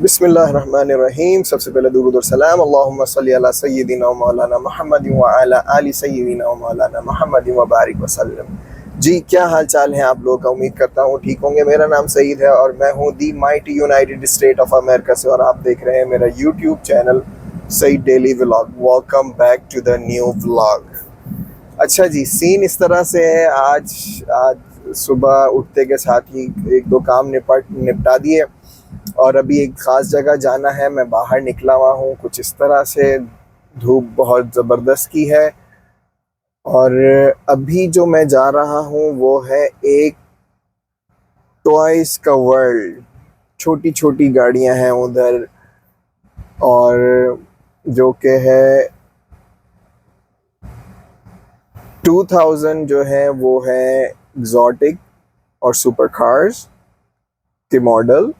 बिस्मिल्लाहिर्रहमानिर्रहीम। सबसे पहले दुरूद और सलाम अल्लाहुम्मा सल्ली अला सय्यिदिना व मौलाना मुहम्मद व अला आलि सय्यिदिना व मौलाना मुहम्मद व बारिक वसल्लम। जी, क्या हाल चाल है आप लोगों का? उम्मीद करता हूँ ठीक होंगे। मेरा नाम सईद है और मैं हूँ the mighty United State of America से, और आप देख रहे हैं मेरा YouTube channel Saeed daily vlog. Welcome back to the new vlog. अच्छा जी, सीन इस तरह से है। आज आज सुबह उठते के साथ ही एक दो काम निपटा दिए और अभी एक ख़ास जगह जाना है। मैं बाहर निकला हुआ हूँ। कुछ इस तरह से धूप बहुत ज़बरदस्त की है और अभी जो मैं जा रहा हूँ वो है एक टॉयज़ का वर्ल्ड। छोटी छोटी गाड़ियाँ हैं उधर, और जो कि है 2000 जो है वो है एग्जॉटिक और सुपर कार्स के मॉडल,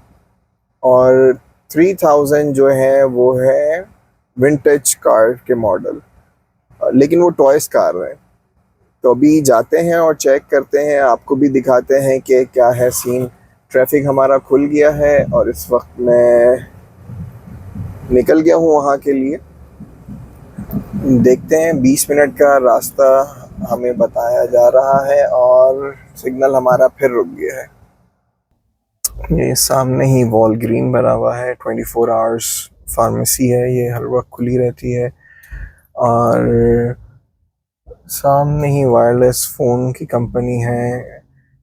और 3000 जो है वो है विंटेज कार के मॉडल, लेकिन वो टॉयज़ कार है। तो अभी जाते हैं और चेक करते हैं, आपको भी दिखाते हैं कि क्या है सीन। ट्रैफिक हमारा खुल गया है और इस वक्त मैं निकल गया हूँ वहाँ के लिए। देखते हैं, 20 मिनट का रास्ता हमें बताया जा रहा है और सिग्नल हमारा फिर रुक गया है। ये सामने ही वॉलग्रीन बना हुआ है, 24 आवर्स फार्मेसी है, ये हर वक्त खुली रहती है। और सामने ही वायरलेस फ़ोन की कंपनी है।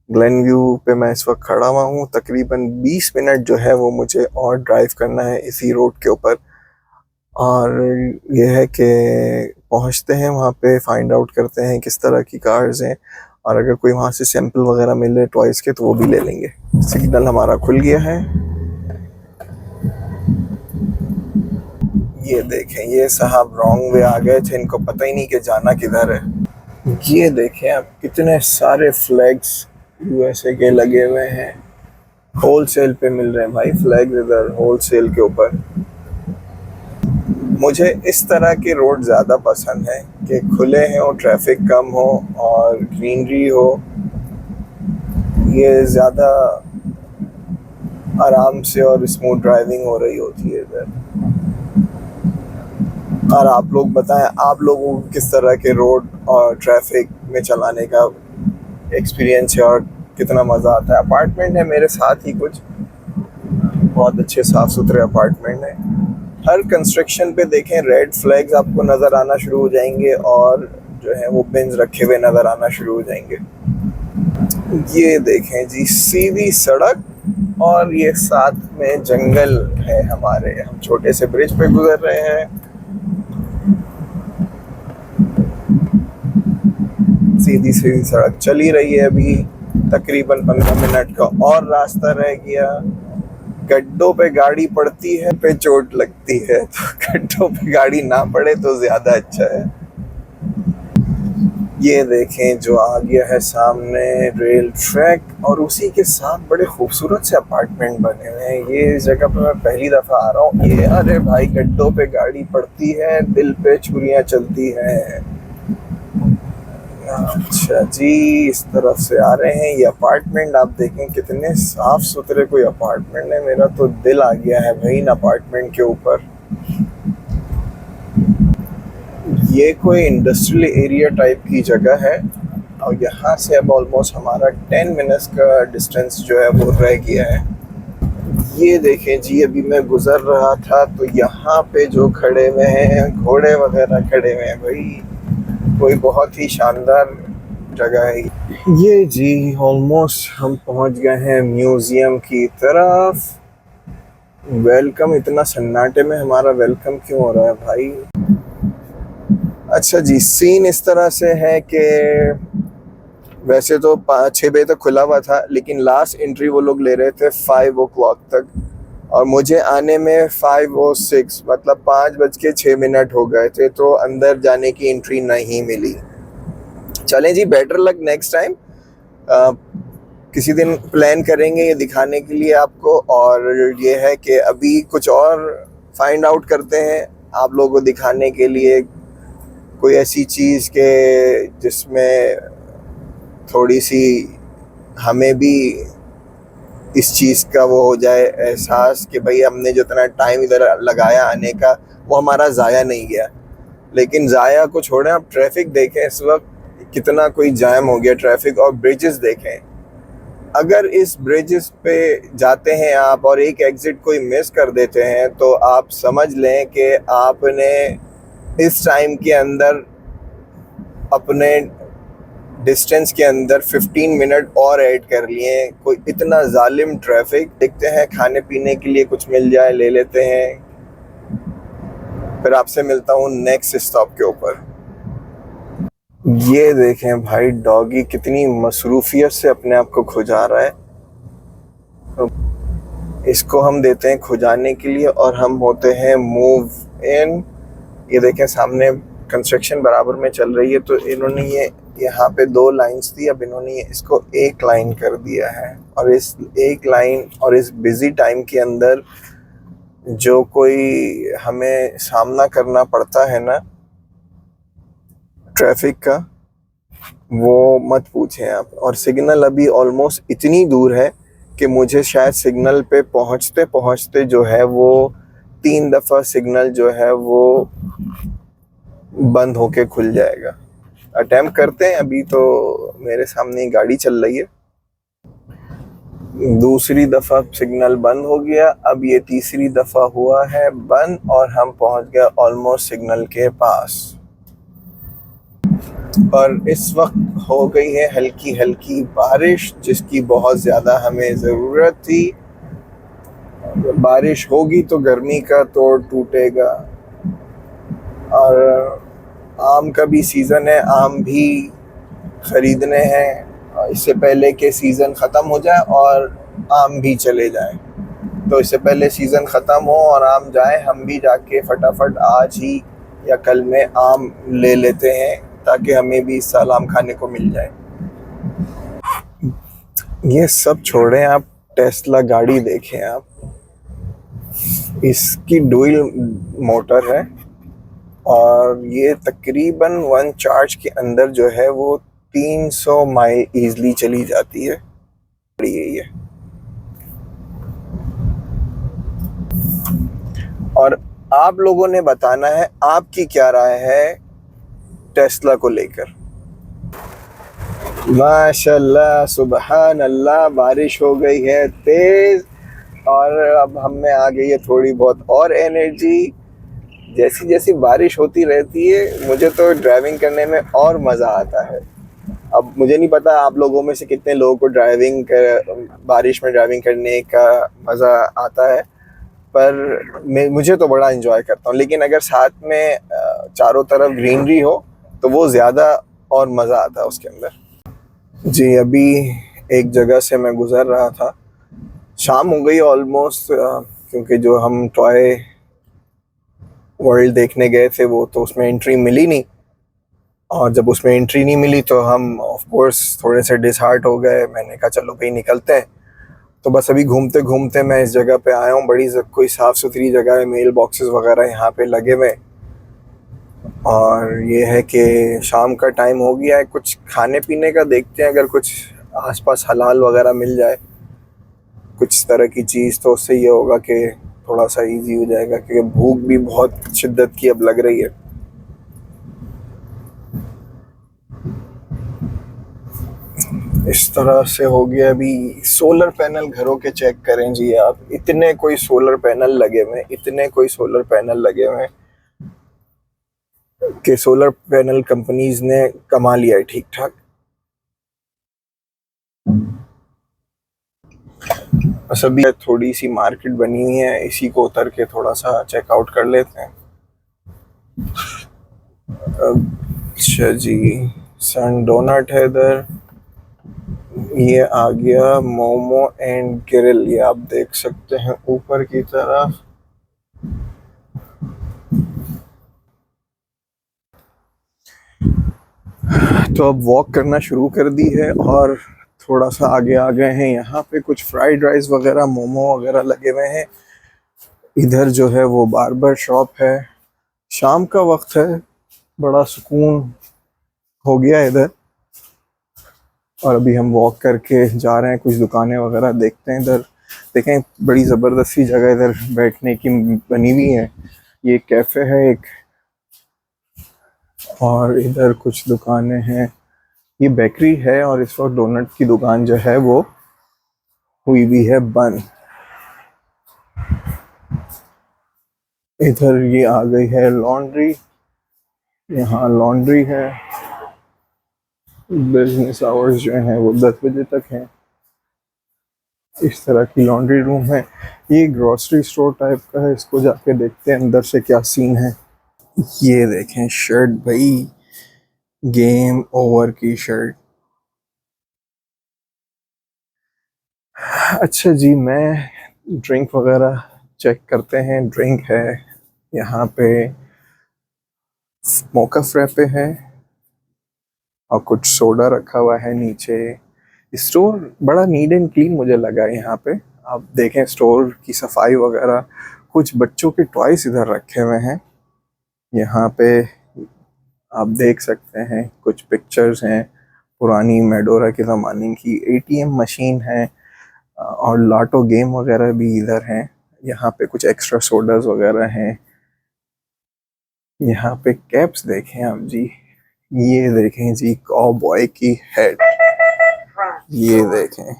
ग्लेनव्यू पे मैं इस वक्त खड़ा हुआ हूँ। तकरीबन 20 मिनट जो है वो मुझे और ड्राइव करना है इसी रोड के ऊपर, और ये है कि पहुँचते हैं वहाँ पे, फाइंड आउट करते हैं किस तरह की कार्स हैं, और अगर कोई वहाँ से सैंपल वगैरह मिले टॉयज़ के तो वो भी ले लेंगे। सिग्नल हमारा खुल गया है। ये देखें, ये साहब रॉन्ग वे आ गए थे, इनको पता ही नहीं कि जाना किधर है। ये देखें आप, कितने सारे फ्लैग्स यूएसए के लगे हुए हैं। होलसेल पे मिल रहे हैं भाई फ्लैग्स इधर, होलसेल के ऊपर। मुझे इस तरह के रोड ज़्यादा पसंद है कि खुले हैं और ट्रैफिक कम हो और ग्रीनरी हो। ये ज़्यादा आराम से और स्मूथ ड्राइविंग हो रही होती है इधर। और आप लोग बताएं, आप लोगों को किस तरह के रोड और ट्रैफिक में चलाने का एक्सपीरियंस है और कितना मज़ा आता है। अपार्टमेंट है मेरे साथ ही कुछ, बहुत अच्छे साफ़ सुथरे अपार्टमेंट हैं। हर कंस्ट्रक्शन पे देखें रेड फ्लैग्स आपको नज़र आना शुरू हो जाएंगे और जो है वो बिन्स रखे हुए नज़र आना शुरू हो जाएंगे। ये देखें जी, सीधी सड़क और ये साथ में जंगल है हमारे। हम छोटे से ब्रिज पे गुजर रहे हैं। सीधी सीधी सड़क चली रही है। अभी तकरीबन 15 मिनट का और रास्ता रह गया। गड्ढों पे गाड़ी पड़ती है पे चोट लगती है, तो गड्ढों पे गाड़ी ना पड़े तो ज़्यादा अच्छा है। ये देखें जो आ गया है सामने रेल ट्रैक, और उसी के साथ बड़े खूबसूरत से अपार्टमेंट बने हुए हैं। ये इस जगह पे मैं पहली दफ़ा आ रहा हूँ। ये अरे भाई, गड्ढों पे गाड़ी पड़ती है, दिल पे छुरियाँ चलती हैं। अच्छा जी, इस तरफ से आ रहे हैं। ये अपार्टमेंट आप देखें कितने साफ सुथरे कोई अपार्टमेंट है। मेरा तो दिल आ गया है भाई इन अपार्टमेंट के ऊपर। ये कोई इंडस्ट्रियल एरिया टाइप की जगह है और यहाँ से अब ऑलमोस्ट हमारा 10 मिनट्स का डिस्टेंस जो है वो रह गया है। ये देखें जी, अभी मैं गुजर रहा था तो यहाँ पे जो खड़े हुए हैं घोड़े वगैरह खड़े हुए हैं भाई, कोई बहुत ही शानदार जगह है ये जी। ऑलमोस्ट हम पहुँच गए हैं म्यूज़ियम की तरफ। वेलकम, इतना सन्नाटे में हमारा वेलकम क्यों हो रहा है भाई? अच्छा जी, सीन इस तरह से है कि वैसे तो 6 बजे तक खुला हुआ था, लेकिन लास्ट एंट्री वो लोग ले रहे थे 5 o'clock तक, और मुझे आने में 5:06 मतलब 5:06 हो गए थे, तो अंदर जाने की एंट्री नहीं मिली। चलें जी, बेटर लक नेक्स्ट टाइम। किसी दिन प्लान करेंगे ये दिखाने के लिए आपको। और ये है कि अभी कुछ और फाइंड आउट करते हैं आप लोगों को दिखाने के लिए, कोई ऐसी चीज़ के जिसमें थोड़ी सी हमें भी इस चीज़ का वो हो जाए एहसास कि भाई हमने जितना टाइम इधर लगाया आने का वो हमारा ज़ाया नहीं गया। लेकिन ज़ाया को छोड़ें, आप ट्रैफिक देखें इस वक्त कितना कोई जाम हो गया ट्रैफिक, और ब्रिजेस देखें। अगर इस ब्रिजेस पे जाते हैं आप और एक एग्ज़िट कोई मिस कर देते हैं तो आप समझ लें कि आपने इस टाइम के अंदर अपने डिस्टेंस के अंदर 15 मिनट और ऐड कर लिए हैं। कोई इतना जालिम ट्रैफिक। देखते हैं खाने पीने के लिए कुछ मिल जाए, ले लेते हैं, फिर आपसे मिलता हूँ नेक्स्ट स्टॉप के ऊपर। ये देखें भाई, डॉगी कितनी मसरूफियत से अपने आप को खुजा रहा है। इसको हम देते हैं खुजाने के लिए और हम होते हैं मूव इन। ये देखें सामने कंस्ट्रक्शन बराबर में चल रही है, तो इन्होंने ये यहाँ पे 2 लाइंस थी, अब इन्होंने इसको 1 लाइन कर दिया है। और इस 1 लाइन और इस बिज़ी टाइम के अंदर जो कोई हमें सामना करना पड़ता है ना ट्रैफिक का, वो मत पूछें आप। और सिग्नल अभी ऑलमोस्ट इतनी दूर है कि मुझे शायद सिग्नल पे पहुंचते पहुंचते जो है वो 3 दफ़ा सिग्नल जो है वो बंद होके खुल जाएगा। अटेम्प्ट करते हैं। अभी तो मेरे सामने गाड़ी चल रही है, दूसरी दफ़ा सिग्नल बंद हो गया, अब ये तीसरी दफ़ा हुआ है बंद और हम पहुंच गए ऑलमोस्ट सिग्नल के पास। और इस वक्त हो गई है हल्की हल्की बारिश, जिसकी बहुत ज़्यादा हमें ज़रूरत थी। बारिश होगी तो गर्मी का तोड़ टूटेगा। और आम का भी सीज़न है, आम भी ख़रीदने हैं इससे पहले कि सीज़न ख़त्म हो जाए और आम भी चले जाएं। तो इससे पहले सीज़न ख़त्म हो और आम जाए, हम भी जाके फटाफट आज ही या कल में आम ले लेते हैं ताकि हमें भी इस साल आम खाने को मिल जाए। ये सब छोड़ें, आप टेस्ला गाड़ी देखें। आप इसकी डुअल मोटर है और ये तकरीबन 1 चार्ज के अंदर जो है वो 300 माइल ईज़िली चली जाती है। ये और आप लोगों ने बताना है आपकी क्या राय है टेस्ला को लेकर। माशाल्लाह सुबहान अल्लाह, बारिश हो गई है तेज़ और अब हम में आ गई है थोड़ी बहुत और एनर्जी। जैसी जैसी बारिश होती रहती है मुझे तो ड्राइविंग करने में और मज़ा आता है। अब मुझे नहीं पता आप लोगों में से कितने लोगों को बारिश में ड्राइविंग करने का मज़ा आता है, पर मुझे तो बड़ा इंजॉय करता हूँ। लेकिन अगर साथ में चारों तरफ ग्रीनरी हो तो वो ज़्यादा और मज़ा आता है उसके अंदर। जी, अभी एक जगह से मैं गुज़र रहा था, शाम हो गई ऑलमोस्ट, क्योंकि जो हम टॉय वर्ल्ड देखने गए थे वो तो उसमें एंट्री मिली नहीं। और जब उसमें एंट्री नहीं मिली तो हम ऑफ कोर्स थोड़े से डिसहार्ट हो गए। मैंने कहा चलो भाई निकलते हैं। तो बस अभी घूमते घूमते मैं इस जगह पे आया हूँ। बड़ी कोई साफ़ सुथरी जगह है, मेल बॉक्सेस वगैरह यहाँ पे लगे हुए। और ये है कि शाम का टाइम हो गया है, कुछ खाने पीने का देखते हैं, अगर कुछ आसपास हलाल वगैरह मिल जाए कुछ तरह की चीज़ तो उससे ये होगा कि थोड़ा सा इजी हो जाएगा, क्योंकि भूख भी बहुत शिद्दत की अब लग रही है। इस तरह से हो गया। अभी सोलर पैनल घरों के चेक करें जी आप, इतने कोई सोलर पैनल लगे हुए, इतने कोई सोलर पैनल लगे हुए कि सोलर पैनल कंपनीज ने कमा लिया है ठीक ठाक। बस अभी थोड़ी सी मार्केट बनी हुई है, इसी को उतर के थोड़ा सा चेकआउट कर लेते हैं। अच्छा जी, सन डोनट है इधर। ये आ गया मोमो एंड ग्रिल, ये आप देख सकते हैं ऊपर की तरफ। तो अब वॉक करना शुरू कर दी है और थोड़ा सा आगे आ गए हैं। यहाँ पे कुछ फ्राइड राइस वगैरह मोमो वगैरह लगे हुए हैं। इधर जो है वो बार्बर शॉप है। शाम का वक्त है, बड़ा सुकून हो गया इधर। और अभी हम वॉक करके जा रहे हैं, कुछ दुकानें वगैरह देखते हैं इधर। देखें बड़ी ज़बरदस्त सी जगह इधर बैठने की बनी हुई है। ये कैफ़े है एक, और इधर कुछ दुकानें हैं। ये बेकरी है और इस वक्त डोनट की दुकान जो है वो हुई भी है बंद। इधर ये आ गई है लॉन्ड्री, यहाँ लॉन्ड्री है। बिजनेस आवर्स जो हैं वो 10 बजे तक हैं। इस तरह की लॉन्ड्री रूम है। ये ग्रोसरी स्टोर टाइप का है, इसको जाके देखते हैं अंदर से क्या सीन है। ये देखें शर्ट भाई, गेम ओवर की शर्ट। अच्छा जी, मैं ड्रिंक वगैरह चेक करते हैं। ड्रिंक है यहाँ पे, मोका फ्रैपे है और कुछ सोडा रखा हुआ है नीचे। स्टोर बड़ा नीट एंड क्लीन मुझे लगा है यहाँ पे। आप देखें स्टोर की सफाई वगैरह। कुछ बच्चों के टॉयज इधर रखे हुए हैं यहाँ पे, आप देख सकते हैं। कुछ पिक्चर्स हैं पुरानी मेडोरा के ज़माने की। एटीएम मशीन है और लाटो गेम वगैरह भी इधर हैं। यहाँ पे कुछ एक्स्ट्रा सोडास वगैरह हैं। यहाँ पे कैप्स देखें आप जी, ये देखें जी कॉबॉय की हेड, ये देखें,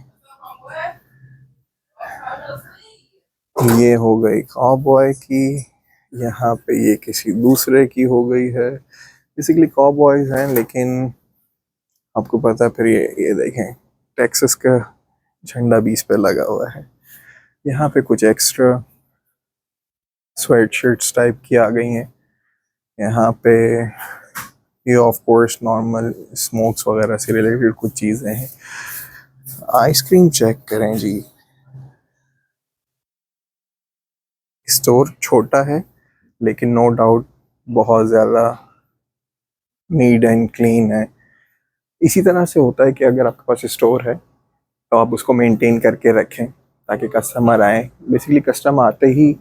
ये हो गई कॉबॉय की। यहाँ पे ये किसी दूसरे की हो गई है। बेसिकली कॉबॉयज हैं, लेकिन आपको पता है फिर ये देखें टेक्सास का झंडा भी इस पे लगा हुआ है। यहाँ पे कुछ एक्स्ट्रा स्वेट शर्ट्स टाइप की आ गई हैं। यहाँ पे ये ऑफ कोर्स नॉर्मल स्मोक्स वगैरह से रिलेटेड कुछ चीज़ें हैं। आइसक्रीम चेक करें जी, स्टोर छोटा है लेकिन नो डाउट बहुत ज़्यादा नीट एंड क्लीन है। इसी तरह से होता है कि अगर आपके पास स्टोर है तो आप उसको मेंटेन करके रखें ताकि कस्टमर आए। बेसिकली कस्टमर आते ही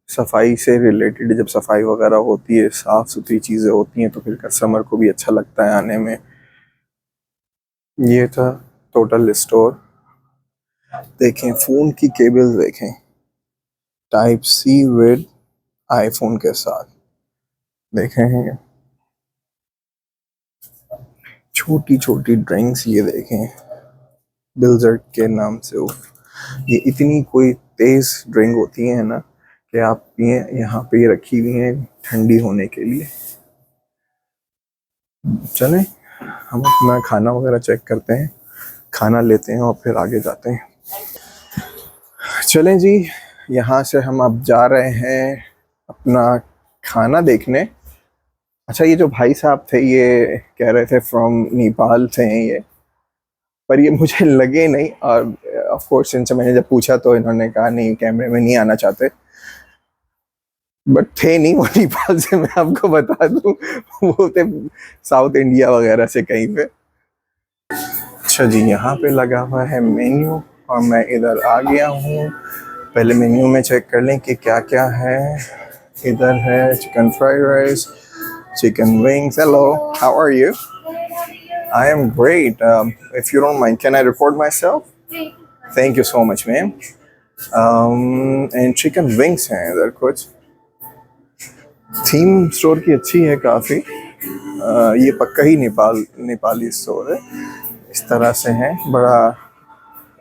सफाई से रिलेटेड, जब सफाई वगैरह होती है, साफ़ सुथरी चीज़ें होती हैं, तो फिर कस्टमर को भी अच्छा लगता है आने में। ये था टोटल स्टोर। देखें फ़ोन की केबल देखें, टाइप सी विद आईफोन के साथ। देखें छोटी छोटी ड्रिंक्स, ये देखें बिल्जर्ट के नाम से। ये इतनी कोई तेज़ ड्रिंक होती है ना कि आप पिए। यहाँ पे ये रखी हुई हैं ठंडी होने के लिए। चलें हम अपना खाना वगैरह चेक करते हैं, खाना लेते हैं और फिर आगे जाते हैं। चलें जी, यहाँ से हम अब जा रहे हैं अपना खाना देखने। अच्छा, ये जो भाई साहब थे ये कह रहे थे फ्रॉम नेपाल से हैं ये, पर ये मुझे लगे नहीं। और ऑफ कोर्स इनसे मैंने जब पूछा तो इन्होंने कहा नहीं, कैमरे में नहीं आना चाहते। बट थे नहीं वो नेपाल से, मैं आपको बता दूं। वो थे साउथ इंडिया वगैरह से कहीं पे। अच्छा जी, यहाँ पे लगा हुआ है मेन्यू और मैं इधर आ गया हूँ। पहले मेन्यू में चेक कर लें कि क्या क्या है। इधर है chicken fried rice, chicken wings. Hello, how are you? I am great. If you don't mind, can I report myself? Thank you so much, ma'am. And chicken wings हैं इधर कुछ। थीम स्टोर की अच्छी है काफ़ी। ये पक्का ही नेपाली स्टोर है। इस तरह से है, बड़ा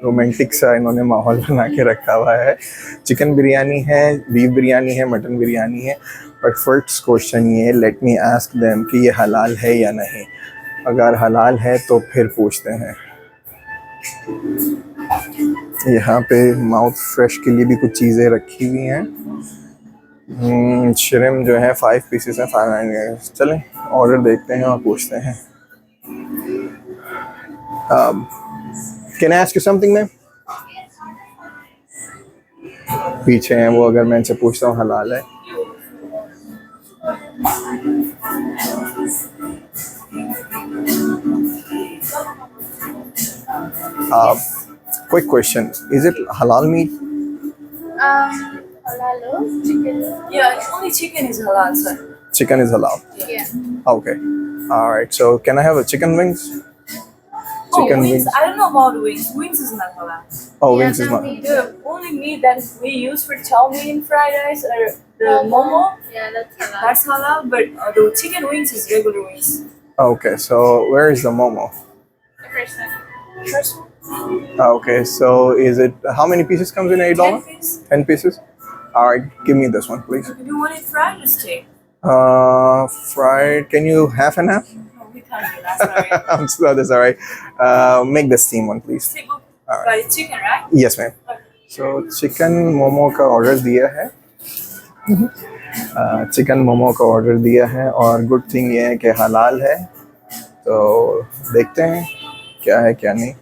रोमांटिक सा इन्होंने माहौल बना के रखा हुआ है। चिकन बिरयानी है, बीफ बिरयानी है, मटन बिरयानी है। बट फर्स्ट क्वेश्चन ये है, लेट मी आस्क देम कि ये हलाल है या नहीं। अगर हलाल है तो फिर पूछते हैं। यहाँ पे माउथ फ्रेश के लिए भी कुछ चीज़ें रखी हुई हैं। श्रिम जो है 5 पीसेस हैं, 590। चलें ऑर्डर देखते हैं और पूछते हैं। Can I ask you something ma'am? पीछे हैं वो, अगर मैं इनसे पूछता हूँ हलाल है। Quick question, is it halal meat? Halal chicken. Yeah, only chicken is halal, sir. Chicken is halal. Yeah. Okay. All right. So can I have a chicken wings? chicken wings. wings. I don't know about wings. Wings is not halal. Oh, wings is not. The only meat that we use for chow mein fried rice or the momo, Yeah, that's halal. that's halal. But the chicken wings is regular wings. Okay, so where is the momo? The first one. First one, Okay, so is it how many pieces comes in $8? 10 piece. 10 pieces. All right, give me this one, please. Do you want it fried or steak? Fried. Can you half and half? No, we can't do that. Sorry. I'm sorry, that's all right. Make the steam one, please. Steak, okay. Alright. Fried chicken, right? Yes, ma'am. Okay. So chicken momo का order दिया है. Chicken momo का order दिया है और good thing ये है कि हलाल है. तो देखते हैं क्या है क्या नहीं.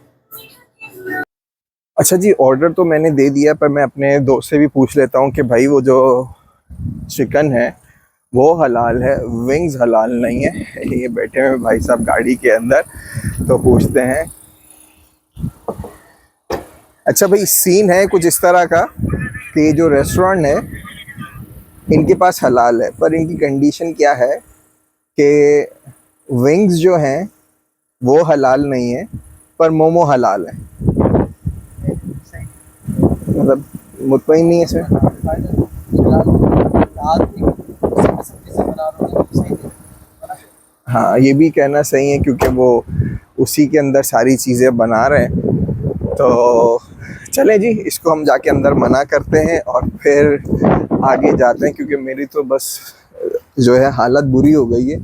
अच्छा जी, ऑर्डर तो मैंने दे दिया, पर मैं अपने दोस्त से भी पूछ लेता हूँ कि भाई वो जो चिकन है वो हलाल है, विंग्स हलाल नहीं है. ये बैठे हुए भाई साहब गाड़ी के अंदर, तो पूछते हैं. अच्छा भाई, सीन है कुछ इस तरह का कि जो रेस्टोरेंट है इनके पास हलाल है, पर इनकी कंडीशन क्या है कि विंग्स जो हैं वो हलाल नहीं है, पर मोमो हलाल है. मतलब मुतमईन नहीं है इसमें. हाँ, ये भी कहना सही है क्योंकि वो उसी के अंदर सारी चीज़ें बना रहे हैं. तो चलें जी, इसको हम जाके अंदर मना करते हैं और फिर आगे जाते हैं, क्योंकि मेरी तो बस जो है हालत बुरी हो गई है.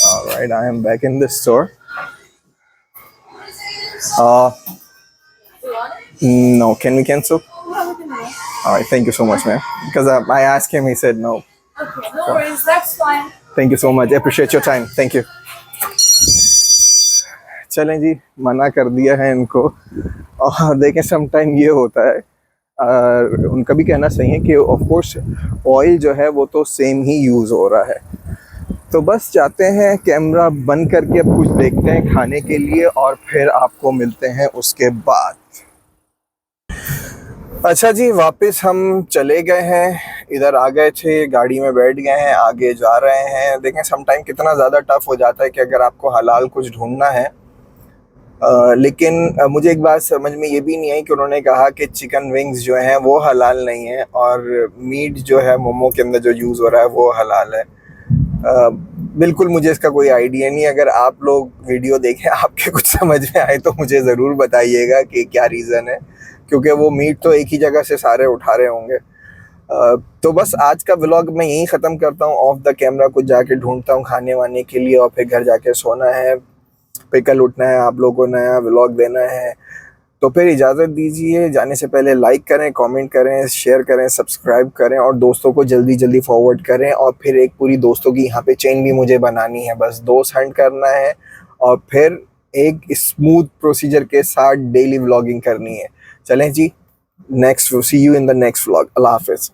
Alright, I am back in the store. No, can we cancel? Alright, thank you so much, ma'am. Because I asked him, he said no. Okay, no worries. That's fine. Thank you so much. Appreciate your time. Thank you. चलें जी, मना कर दिया है इनको. और देखें, some time ये होता है, उनका भी कहना सही है कि ऑफ कोर्स ऑयल जो है वो तो सेम ही यूज़ हो रहा है. तो बस जाते हैं, कैमरा बंद करके अब कुछ देखते हैं खाने के लिए और फिर आपको मिलते हैं उसके बाद. अच्छा जी, वापस हम चले गए हैं. इधर आ गए थे, गाड़ी में बैठ गए हैं, आगे जा रहे हैं. देखें सम टाइम कितना ज़्यादा टफ हो जाता है कि अगर आपको हलाल कुछ ढूंढना है. लेकिन मुझे एक बात समझ में ये भी नहीं आई कि उन्होंने कहा कि चिकन विंग्स जो हैं वो हलाल नहीं है और मीट जो है मोमो के अंदर जो यूज़ हो रहा है वो हलाल है. बिल्कुल मुझे इसका कोई आइडिया नहीं. अगर आप लोग वीडियो देखें, आपके कुछ समझ में आए तो मुझे ज़रूर बताइएगा कि क्या रीज़न है, क्योंकि वो मीट तो एक ही जगह से सारे उठा रहे होंगे. तो बस आज का व्लॉग मैं यहीं ख़त्म करता हूँ. ऑफ द कैमरा कुछ जाके ढूंढता हूँ खाने वाने के लिए और फिर घर जाके सोना है, फिर कल उठना है, आप लोगों को नया व्लॉग देना है. तो फिर इजाज़त दीजिए. जाने से पहले लाइक करें, कमेंट करें, शेयर करें, सब्सक्राइब करें और दोस्तों को जल्दी जल्दी फॉरवर्ड करें. और फिर एक पूरी दोस्तों की यहाँ पे चेन भी मुझे बनानी है. बस दोस्त हंट करना है और फिर एक स्मूथ प्रोसीजर के साथ डेली व्लॉगिंग करनी है. चलें जी, next see you in the next vlog. अल्लाह हाफिज़.